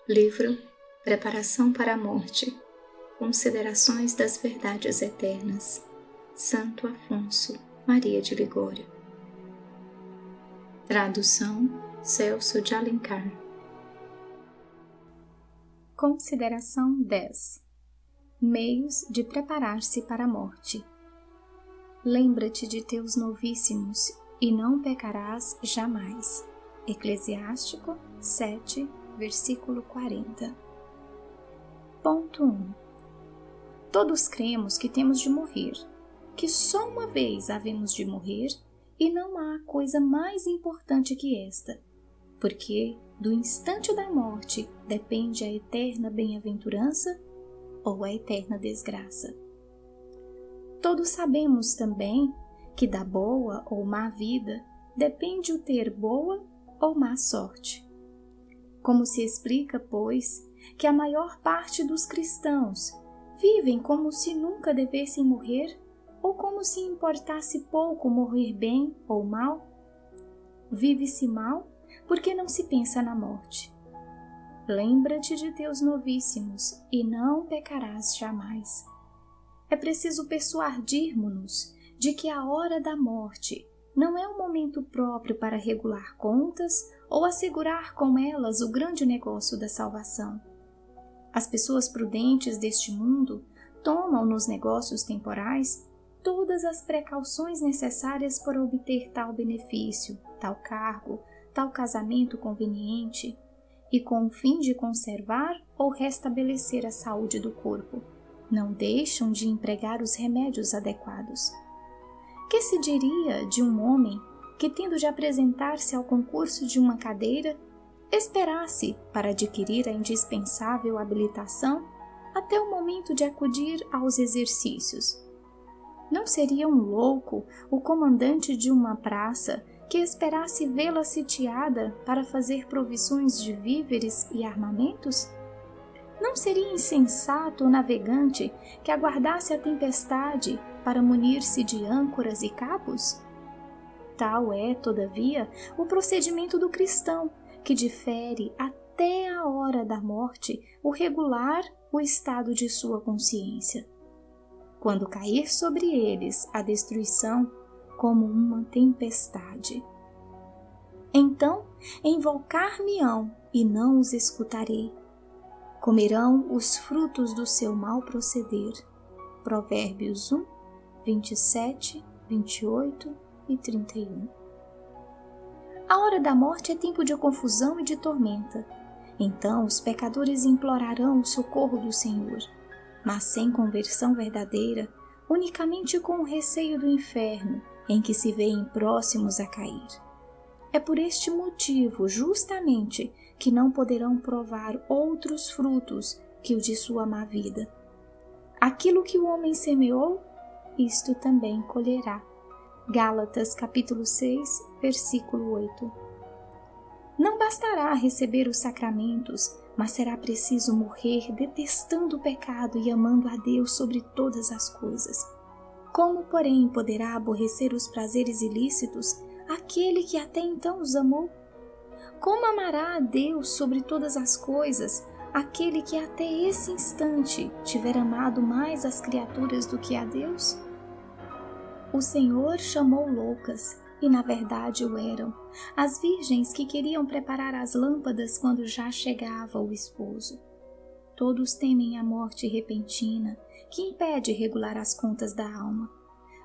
Livro Preparação para a Morte. Considerações das Verdades Eternas. Santo Afonso Maria de Ligório. Tradução Celso de Alencar. Consideração 10. Meios de preparar-se para a morte. Lembra-te de teus novíssimos e não pecarás jamais. Eclesiástico 7, versículo 40. Ponto 1. Todos cremos que temos de morrer, que só uma vez havemos de morrer, e não há coisa mais importante que esta, porque do instante da morte depende a eterna bem-aventurança ou a eterna desgraça. Todos sabemos também que da boa ou má vida depende o ter boa ou má sorte. Como se explica, pois, que a maior parte dos cristãos vivem como se nunca devessem morrer ou como se importasse pouco morrer bem ou mal? Vive-se mal porque não se pensa na morte. Lembra-te de teus novíssimos e não pecarás jamais. É preciso persuadirmo-nos de que a hora da morte não é o momento próprio para regular contas ou assegurar com elas o grande negócio da salvação. As pessoas prudentes deste mundo tomam nos negócios temporais todas as precauções necessárias para obter tal benefício, tal cargo, tal casamento conveniente, e com o fim de conservar ou restabelecer a saúde do corpo, não deixam de empregar os remédios adequados. Que se diria de um homem que, tendo de apresentar-se ao concurso de uma cadeira, esperasse, para adquirir a indispensável habilitação, até o momento de acudir aos exercícios? Não seria um louco o comandante de uma praça que esperasse vê-la sitiada para fazer provisões de víveres e armamentos? Não seria insensato o navegante que aguardasse a tempestade para munir-se de âncoras e cabos? Tal é, todavia, o procedimento do cristão, que difere até a hora da morte o regular o estado de sua consciência. Quando cair sobre eles a destruição como uma tempestade, então invocar-me-ão e não os escutarei. Comerão os frutos do seu mau proceder. Provérbios 1, 27, 28 e 31. A hora da morte é tempo de confusão e de tormenta. Então os pecadores implorarão o socorro do Senhor, mas sem conversão verdadeira, unicamente com o receio do inferno, em que se veem próximos a cair. É por este motivo, justamente, que não poderão provar outros frutos que o de sua má vida. Aquilo que o homem semeou, isto também colherá. Gálatas capítulo 6, versículo 8. Não bastará receber os sacramentos, mas será preciso morrer detestando o pecado e amando a Deus sobre todas as coisas. Como, porém, poderá aborrecer os prazeres ilícitos aquele que até então os amou? Como amará a Deus sobre todas as coisas aquele que até esse instante tiver amado mais as criaturas do que a Deus? O Senhor chamou loucas, e na verdade o eram, as virgens que queriam preparar as lâmpadas quando já chegava o esposo. Todos temem a morte repentina, que impede regular as contas da alma.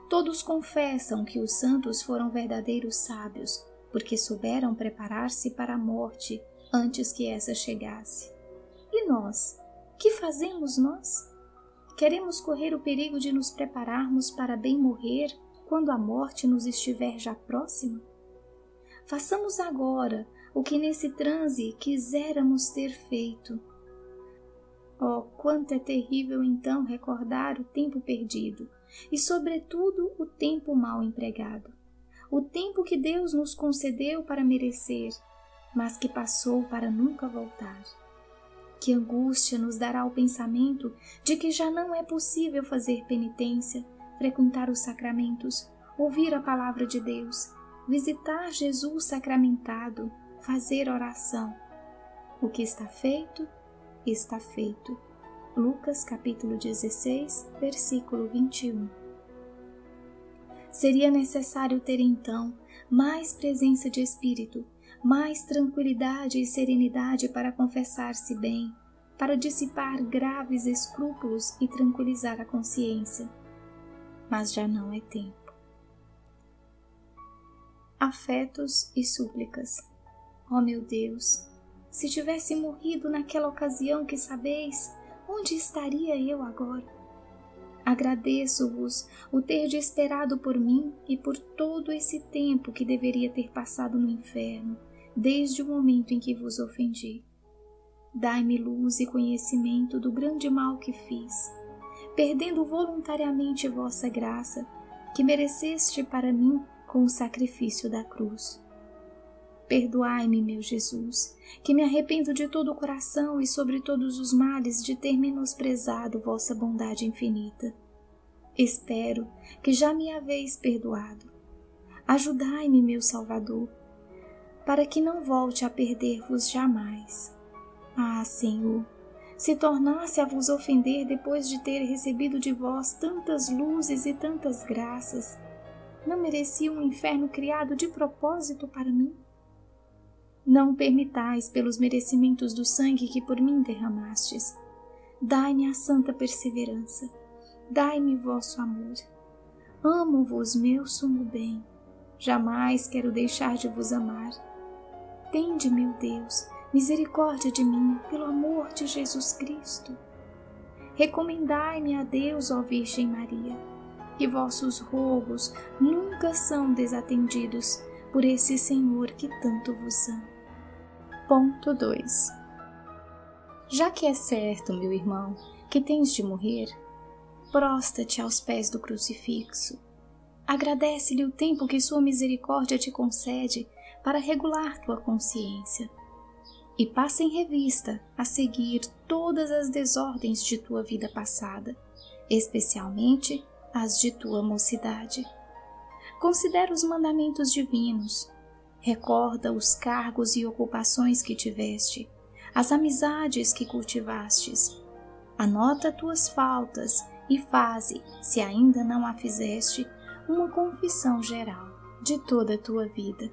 Todos confessam que os santos foram verdadeiros sábios, porque souberam preparar-se para a morte antes que essa chegasse. E nós? Que fazemos nós? Queremos correr o perigo de nos prepararmos para bem morrer quando a morte nos estiver já próxima? Façamos agora o que nesse transe quiséramos ter feito. Oh, quanto é terrível então recordar o tempo perdido e, sobretudo, o tempo mal empregado. O tempo que Deus nos concedeu para merecer, mas que passou para nunca voltar. Que angústia nos dará o pensamento de que já não é possível fazer penitência, frequentar os sacramentos, ouvir a palavra de Deus, visitar Jesus sacramentado, fazer oração. O que está feito, está feito. Lucas capítulo 16, versículo 21. Seria necessário ter então mais presença de espírito, mais tranquilidade e serenidade para confessar-se bem, para dissipar graves escrúpulos e tranquilizar a consciência. Mas já não é tempo. Afetos e súplicas. Ó meu Deus, se tivesse morrido naquela ocasião que sabeis, onde estaria eu agora? Agradeço-vos o ter esperado por mim e por todo esse tempo que deveria ter passado no inferno, desde o momento em que vos ofendi. Dai-me luz e conhecimento do grande mal que fiz, perdendo voluntariamente vossa graça, que mereceste para mim com o sacrifício da cruz. Perdoai-me, meu Jesus, que me arrependo de todo o coração e sobre todos os males de ter menosprezado vossa bondade infinita. Espero que já me haveis perdoado. Ajudai-me, meu Salvador, para que não volte a perder-vos jamais. Ah, Senhor, se tornasse a vos ofender depois de ter recebido de vós tantas luzes e tantas graças, não merecia um inferno criado de propósito para mim? Não permitais pelos merecimentos do sangue que por mim derramastes. Dai-me a santa perseverança. Dai-me vosso amor. Amo-vos, meu sumo bem. Jamais quero deixar de vos amar. Tende, meu Deus, misericórdia de mim, pelo amor de Jesus Cristo. Recomendai-me a Deus, ó Virgem Maria, que vossos rogos nunca são desatendidos por esse Senhor que tanto vos ama. Ponto 2. Já que é certo, meu irmão, que tens de morrer, prostra-te aos pés do crucifixo. Agradece-lhe o tempo que sua misericórdia te concede para regular tua consciência. E passa em revista a seguir todas as desordens de tua vida passada, especialmente as de tua mocidade. Considera os mandamentos divinos. Recorda os cargos e ocupações que tiveste, as amizades que cultivastes. Anota tuas faltas e faze, se ainda não a fizeste, uma confissão geral de toda a tua vida.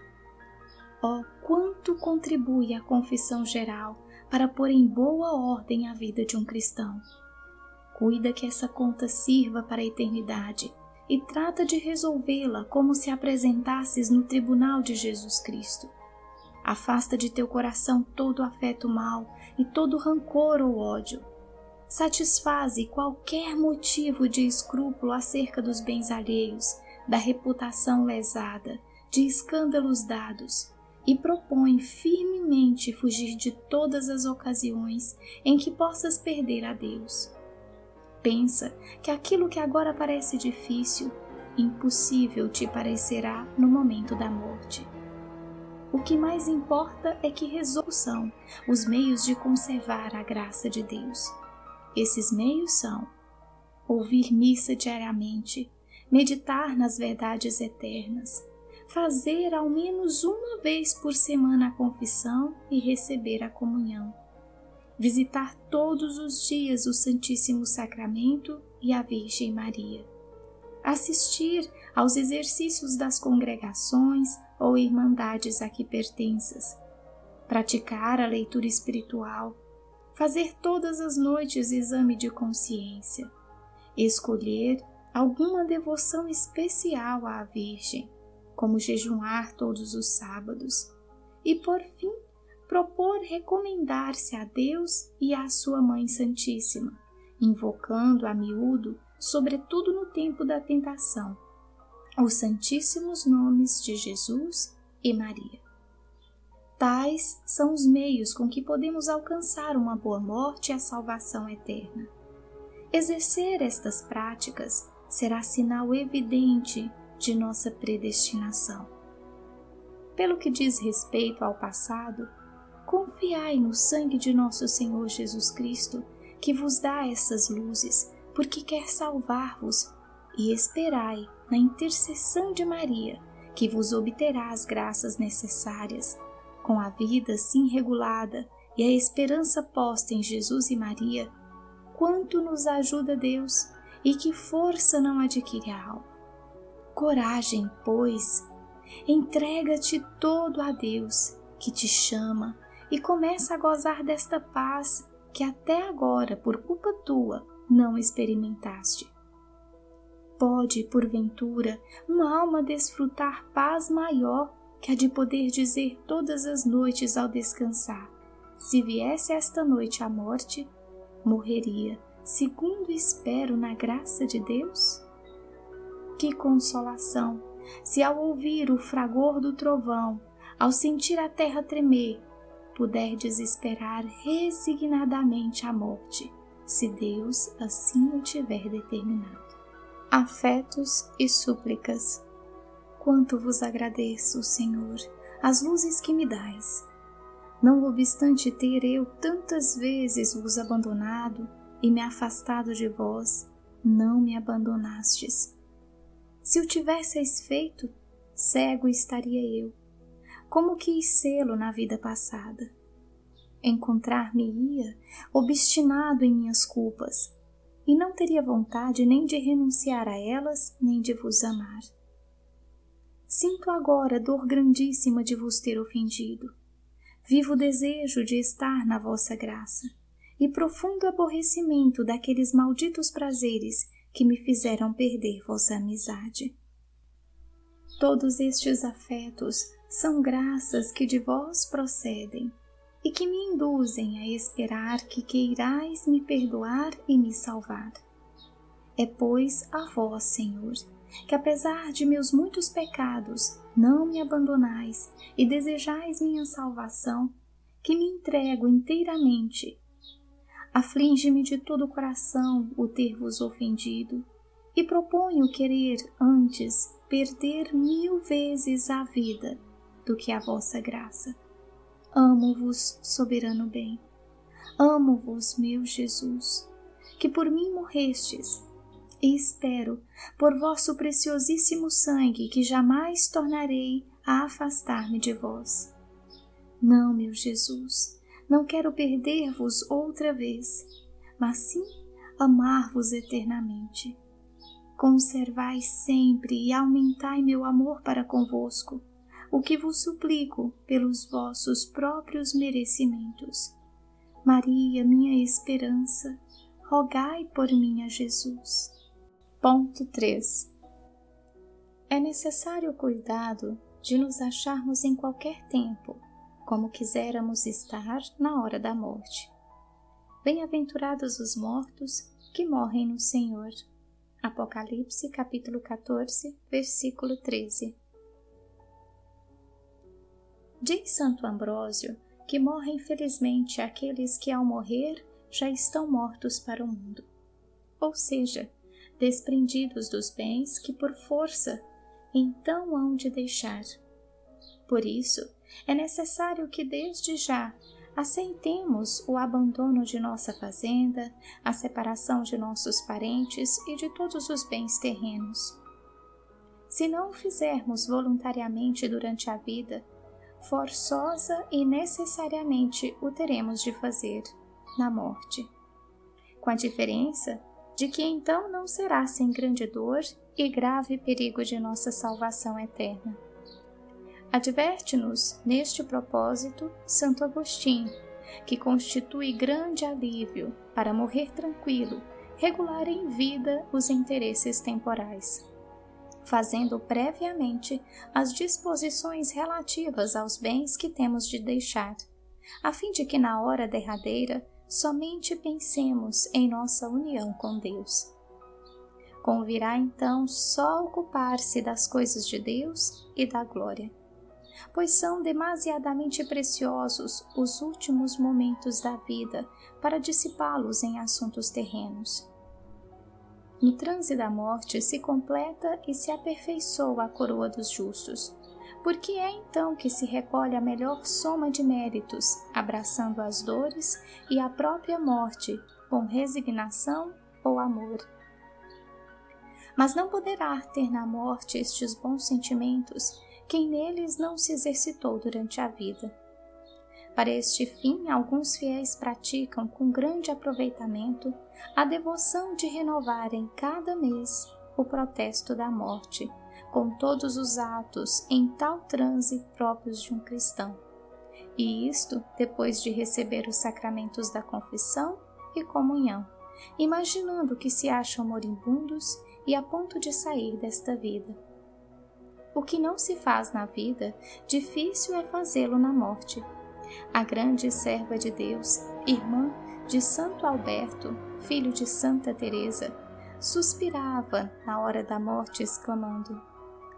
Oh, quanto contribui a confissão geral para pôr em boa ordem a vida de um cristão. Cuida que essa conta sirva para a eternidade e trata de resolvê-la como se apresentasses no tribunal de Jesus Cristo. Afasta de teu coração todo afeto mau e todo rancor ou ódio. Satisfaze qualquer motivo de escrúpulo acerca dos bens alheios, da reputação lesada, de escândalos dados, e propõe firmemente fugir de todas as ocasiões em que possas perder a Deus. Pensa que aquilo que agora parece difícil, impossível te parecerá no momento da morte. O que mais importa é que resolvam os meios de conservar a graça de Deus. Esses meios são ouvir missa diariamente, meditar nas verdades eternas, fazer ao menos uma vez por semana a confissão e receber a comunhão, visitar todos os dias o Santíssimo Sacramento e a Virgem Maria, assistir aos exercícios das congregações ou irmandades a que pertenças, praticar a leitura espiritual, fazer todas as noites exame de consciência, escolher alguma devoção especial à Virgem, como jejuar todos os sábados, e por fim propor recomendar-se a Deus e à sua Mãe Santíssima, invocando a miúdo, sobretudo no tempo da tentação, os santíssimos nomes de Jesus e Maria. Tais são os meios com que podemos alcançar uma boa morte e a salvação eterna. Exercer estas práticas será sinal evidente de nossa predestinação. Pelo que diz respeito ao passado, confiai no sangue de nosso Senhor Jesus Cristo, que vos dá essas luzes, porque quer salvar-vos, e esperai na intercessão de Maria, que vos obterá as graças necessárias, com a vida assim regulada e a esperança posta em Jesus e Maria, quanto nos ajuda Deus e que força não adquire a alma. Coragem, pois, entrega-te todo a Deus, que te chama, e começa a gozar desta paz que até agora, por culpa tua, não experimentaste. Pode, porventura, uma alma desfrutar paz maior que a de poder dizer todas as noites ao descansar: se viesse esta noite a morte, morreria, segundo espero na graça de Deus? Que consolação, se ao ouvir o fragor do trovão, ao sentir a terra tremer, puderdes esperar resignadamente a morte, se Deus assim o tiver determinado. Afetos e súplicas. Quanto vos agradeço, Senhor, as luzes que me dais. Não obstante ter eu tantas vezes vos abandonado e me afastado de vós, não me abandonastes. Se o tivesseis feito, cego estaria eu, como quis sê-lo na vida passada. Encontrar-me-ia obstinado em minhas culpas, e não teria vontade nem de renunciar a elas, nem de vos amar. Sinto agora dor grandíssima de vos ter ofendido. Vivo desejo de estar na vossa graça, e profundo aborrecimento daqueles malditos prazeres que me fizeram perder vossa amizade. Todos estes afetos são graças que de vós procedem, e que me induzem a esperar que queirais me perdoar e me salvar. É, pois, a vós, Senhor, que apesar de meus muitos pecados, não me abandonais e desejais minha salvação, que me entrego inteiramente. Aflige-me de todo o coração o ter-vos ofendido, e proponho querer antes perder 1000 vezes a vida do que a vossa graça. Amo-vos, soberano bem. Amo-vos, meu Jesus, que por mim morrestes, e espero, por vosso preciosíssimo sangue, que jamais tornarei a afastar-me de vós. Não, meu Jesus, não quero perder-vos outra vez, mas sim amar-vos eternamente. Conservai sempre e aumentai meu amor para convosco, o que vos suplico pelos vossos próprios merecimentos. Maria, minha esperança, rogai por mim a Jesus. Ponto 3. É necessário cuidado de nos acharmos em qualquer tempo, como quiséramos estar na hora da morte. Bem-aventurados os mortos que morrem no Senhor. Apocalipse, capítulo 14, versículo 13. Diz Santo Ambrósio que morrem felizmente aqueles que ao morrer já estão mortos para o mundo, ou seja, desprendidos dos bens que por força então hão de deixar. Por isso, é necessário que desde já aceitemos o abandono de nossa fazenda, a separação de nossos parentes e de todos os bens terrenos. Se não o fizermos voluntariamente durante a vida, forçosa e necessariamente o teremos de fazer na morte, com a diferença de que então não será sem grande dor e grave perigo de nossa salvação eterna. Adverte-nos, neste propósito, Santo Agostinho, que constitui grande alívio para morrer tranquilo, regular em vida os interesses temporais, fazendo previamente as disposições relativas aos bens que temos de deixar, a fim de que na hora derradeira somente pensemos em nossa união com Deus. Convirá então só ocupar-se das coisas de Deus e da glória, pois são demasiadamente preciosos os últimos momentos da vida para dissipá-los em assuntos terrenos. No transe da morte se completa e se aperfeiçoa a coroa dos justos, porque é então que se recolhe a melhor soma de méritos, abraçando as dores e a própria morte com resignação ou amor. Mas não poderá ter na morte estes bons sentimentos quem neles não se exercitou durante a vida. Para este fim, alguns fiéis praticam com grande aproveitamento a devoção de renovarem cada mês o protesto da morte, com todos os atos em tal transe próprios de um cristão. E isto depois de receber os sacramentos da confissão e comunhão, imaginando que se acham moribundos e a ponto de sair desta vida. O que não se faz na vida, difícil é fazê-lo na morte. A grande serva de Deus, irmã de Santo Alberto, filho de Santa Teresa, suspirava na hora da morte, exclamando: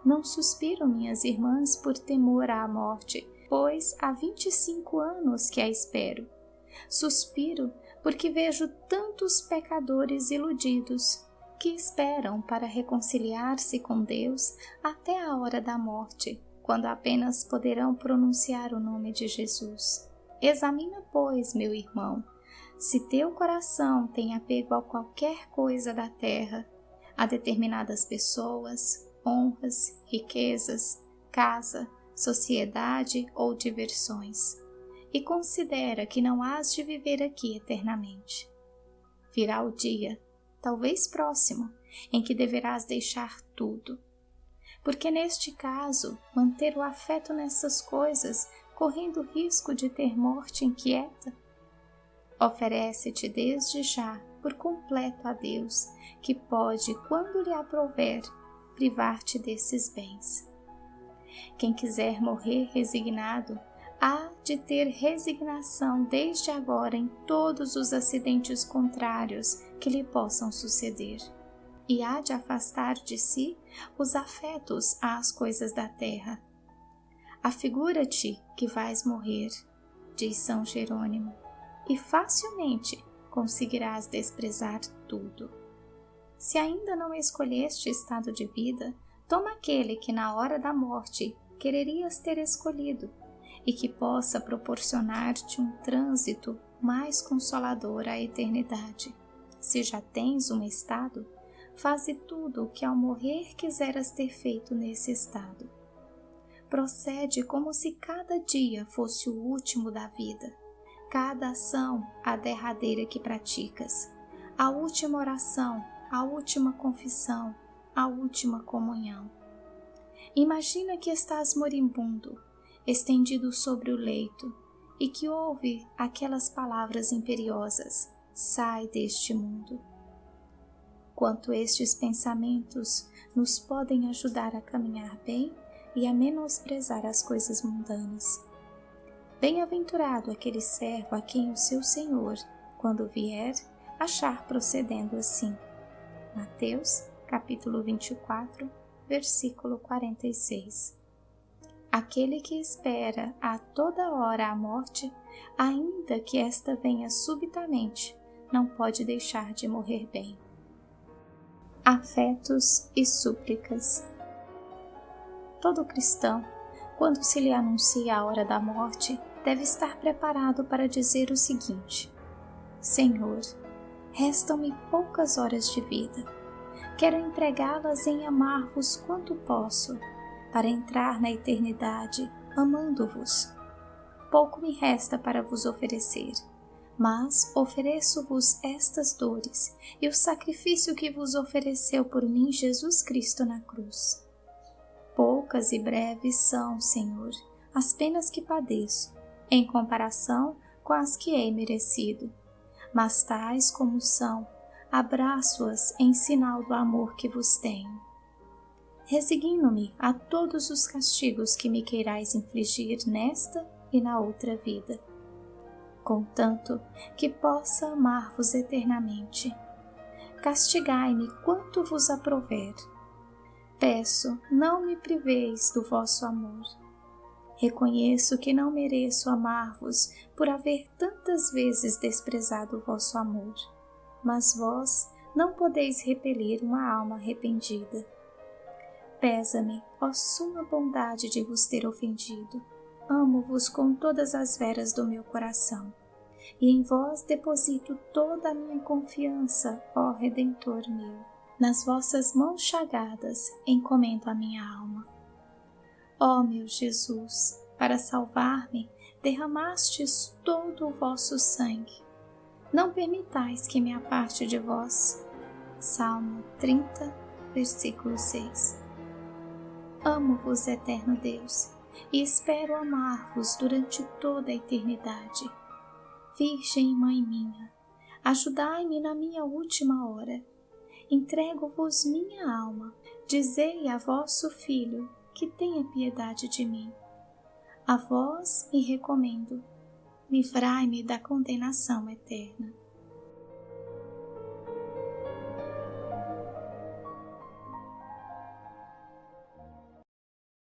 Não suspiro, minhas irmãs, por temor à morte, pois há 25 anos que a espero. Suspiro porque vejo tantos pecadores iludidos que esperam para reconciliar-se com Deus até a hora da morte, quando apenas poderão pronunciar o nome de Jesus. Examina, pois, meu irmão, se teu coração tem apego a qualquer coisa da terra, a determinadas pessoas, honras, riquezas, casa, sociedade ou diversões, e considera que não hás de viver aqui eternamente. Virá o dia, talvez próximo, em que deverás deixar tudo. Porque neste caso, manter o afeto nessas coisas, correndo risco de ter morte inquieta? Oferece-te desde já, por completo a Deus, que pode, quando lhe aprouver, privar-te desses bens. Quem quiser morrer resignado, há de ter resignação desde agora em todos os acidentes contrários que lhe possam suceder, e há de afastar de si os afetos às coisas da terra. Afigura-te que vais morrer, diz São Jerônimo, e facilmente conseguirás desprezar tudo. Se ainda não escolheste estado de vida, toma aquele que na hora da morte quererias ter escolhido e que possa proporcionar-te um trânsito mais consolador à eternidade. Se já tens um estado, faze tudo o que ao morrer quiseras ter feito nesse estado. Procede como se cada dia fosse o último da vida, cada ação a derradeira que praticas, a última oração, a última confissão, a última comunhão. Imagina que estás moribundo, estendido sobre o leito, e que ouve aquelas palavras imperiosas: sai deste mundo. Quanto estes pensamentos nos podem ajudar a caminhar bem e a menosprezar as coisas mundanas. Bem-aventurado aquele servo a quem o seu Senhor, quando vier, achar procedendo assim. Mateus, capítulo 24, versículo 46. Aquele que espera a toda hora a morte, ainda que esta venha subitamente, não pode deixar de morrer bem. Afetos e súplicas. Todo cristão, quando se lhe anuncia a hora da morte, deve estar preparado para dizer o seguinte: Senhor, restam-me poucas horas de vida. Quero empregá-las em amar-vos quanto posso, para entrar na eternidade, amando-vos. Pouco me resta para vos oferecer, mas ofereço-vos estas dores e o sacrifício que vos ofereceu por mim Jesus Cristo na cruz. Poucas e breves são, Senhor, as penas que padeço, em comparação com as que hei merecido, mas tais como são, abraço-as em sinal do amor que vos tenho. Resigno-me a todos os castigos que me queirais infligir nesta e na outra vida, contanto que possa amar-vos eternamente. Castigai-me quanto vos aprouver. Peço, não me priveis do vosso amor. Reconheço que não mereço amar-vos por haver tantas vezes desprezado o vosso amor, mas vós não podeis repelir uma alma arrependida. Pesa-me, ó suma bondade de vos ter ofendido. Amo-vos com todas as veras do meu coração, e em vós deposito toda a minha confiança, ó Redentor meu. Nas vossas mãos chagadas encomendo a minha alma. Ó meu Jesus, para salvar-me, derramastes todo o vosso sangue. Não permitais que me aparte de vós. Salmo 30, versículo 6. Amo-vos, eterno Deus, e espero amar-vos durante toda a eternidade. Virgem Mãe minha, ajudai-me na minha última hora. Entrego-vos minha alma, dizei a vosso Filho que tenha piedade de mim. A vós me recomendo, livrai-me da condenação eterna.